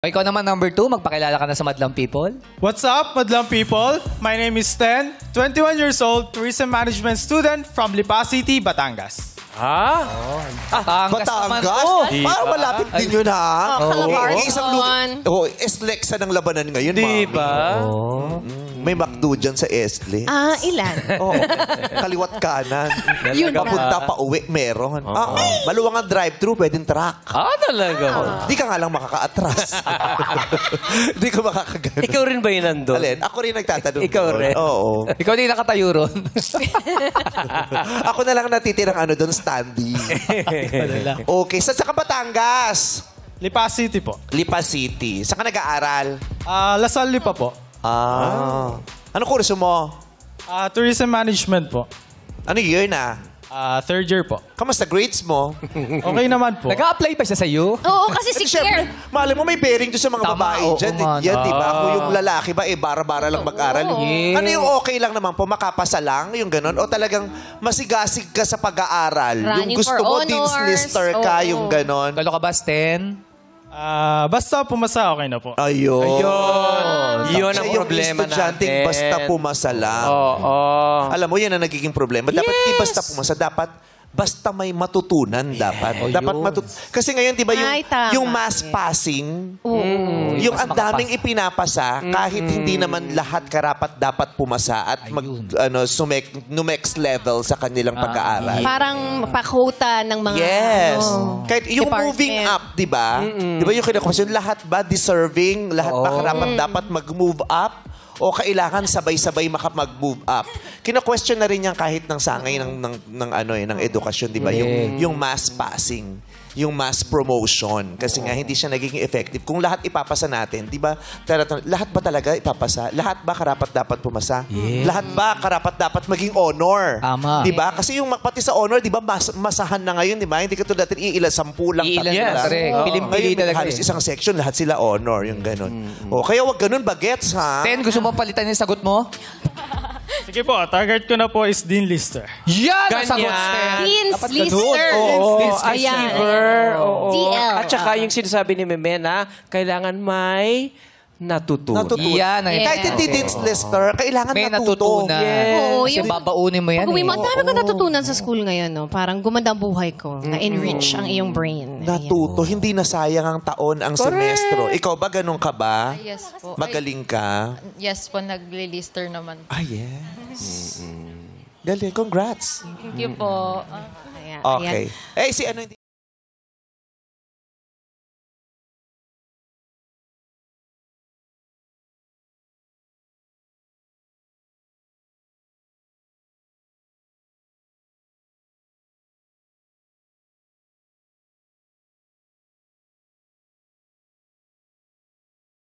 O, ikaw naman, number 2, magpakilala ka na sa Madlang People. What's up, Madlang people? My name is Ten, 21 years old, tourism management student from Lipa City, Batangas. Ha? Batangas naman Batangas? to. Parang malapit din yun, ha? Calabarzon. Isang Eslexa ng labanan ngayon, Di mami. ba? May McDo dyan sa Esle. Ilan? Oo. Kaliwat kanan. Yun ba? Papunta pa uwi, meron. Maluwang ang drive-thru, pwedeng truck. Talaga? Di ka nga lang makaka-atras. Di ka makakagano. Ikaw rin ba yun nandun? Alin? Ako rin nagtatanong. Ikaw doon. rin? Oo. Ikaw din nakatayo ron. Ako na lang natitirang doon, standing. Okay. Saan ka Batangas? Lipa City po. Lipa City. Saan ka nag-aaral? Lasal Lipa po. Anong kurso mo? Tourism management po. Ano year na? Third year po. Kamusta grades mo? Okay naman po. Nag-a-apply pa siya sa'yo? Oo, kasi si Siyempre, Claire. mahal mo may bearing doon sa mga Tama, babae oo dyan. nga, Yan, di ba? Kung yung lalaki ba, bara-bara lang mag-aral. Yes. Ano yung okay lang naman po? Makapasa lang, yung ganun? O talagang masigasig ka sa pag-aaral? Running Yung gusto for mo, honors. Dean's Lister ka, Oo. yung ganun? Kalo ka ba, Sten? Basta pumasa, okay na po. Ayun. Yun ang Siya yung problema estudyanteng natin. basta pumasa lang. Oo. Alam mo, yan ang nagiging problema. Dapat di basta pumasa, dapat basta may matutunan dapat. Dapat kasi ngayon, di ba, Ay, tama. yung mass passing, yung mas ang daming ipinapasa, kahit hindi naman lahat karapat dapat pumasa at next level sa kanilang pag-aaral. Parang pakota ng mga Yes. Kahit yung department. moving up, di ba? Di ba yung kinakwestiyon, lahat ba deserving? Lahat ba karapat dapat mag-move up? O kailangan sabay-sabay mag-move up? Kina-question na rin yan kahit ng sangay ng edukasyon, di ba? Yung mass passing, yung mass promotion. Kasi nga, hindi siya nagiging effective. Kung lahat ipapasa natin, di ba? Lahat ba talaga ipapasa? Lahat ba karapat dapat pumasa? Lahat ba karapat dapat maging honor? Tama. Di ba? Kasi yung pati sa honor, di ba, masahan na ngayon, di ba? Hindi ka tulad natin, sampu lang. Iilan tatlo lang. lang. Correct. Oo. Pilim-pili Ngayon, talaga halos eh. isang section, lahat sila honor, yung ganun. O, kaya wag ganun, bagets, ha? Sten, gusto mo palitan yung sagot mo? Sige po, target ko na po is Dean Lister. Yan ang Ganyan. sagot, Sten. Dean's Dapat Lister. ganun. Oo, Ayan. achiever. Oo. DL. At saka yung sinasabi ni Meme na kailangan may natutunan. Yan ang Kahit hindi Dean's Lister, kailangan may natuto. natutunan. Oo, Kasi yung- babaunin mo yan Pag uwi mo, eh. ang dami ko natutunan sa school ngayon, no? Parang gumanda ang buhay ko. Na-enrich ang iyong brain. Natuto. Hindi na sayang ang taon, ang semestro. Ikaw ba, ganun ka ba? Yes po. Magaling ka? Yes po, nag-lister naman. Yes. Galing. Congrats. Thank you po. Ayan. Okay. Eh, si ano